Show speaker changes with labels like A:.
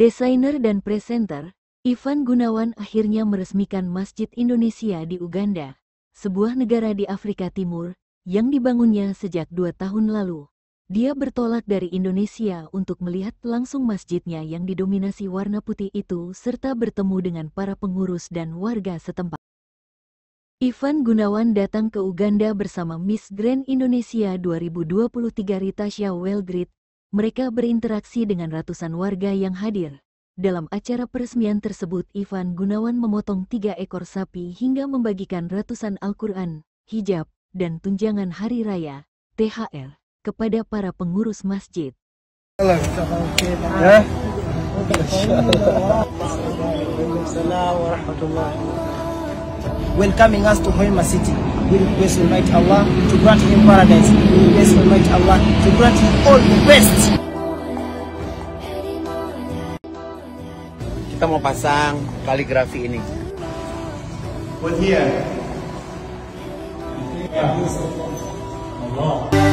A: Desainer dan presenter, Ivan Gunawan akhirnya meresmikan Masjid Indonesia di Uganda, sebuah negara di Afrika Timur, yang dibangunnya sejak 2 tahun lalu. Dia bertolak dari Indonesia untuk melihat langsung masjidnya yang didominasi warna putih itu serta bertemu dengan para pengurus dan warga setempat. Ivan Gunawan datang ke Uganda bersama Miss Grand Indonesia 2023 Ritasha Welgrit. Mereka berinteraksi dengan ratusan warga yang hadir. Dalam acara peresmian tersebut, Ivan Gunawan memotong 3 ekor sapi hingga membagikan ratusan Al-Quran, hijab, dan tunjangan hari raya, THR, kepada para pengurus masjid.
B: Welcoming us to Hoima City. We request Almighty Allah to grant him paradise. We request Almighty Allah to grant him all the best.
C: Kita mau pasang kaligrafi ini.
D: Put here. Allah.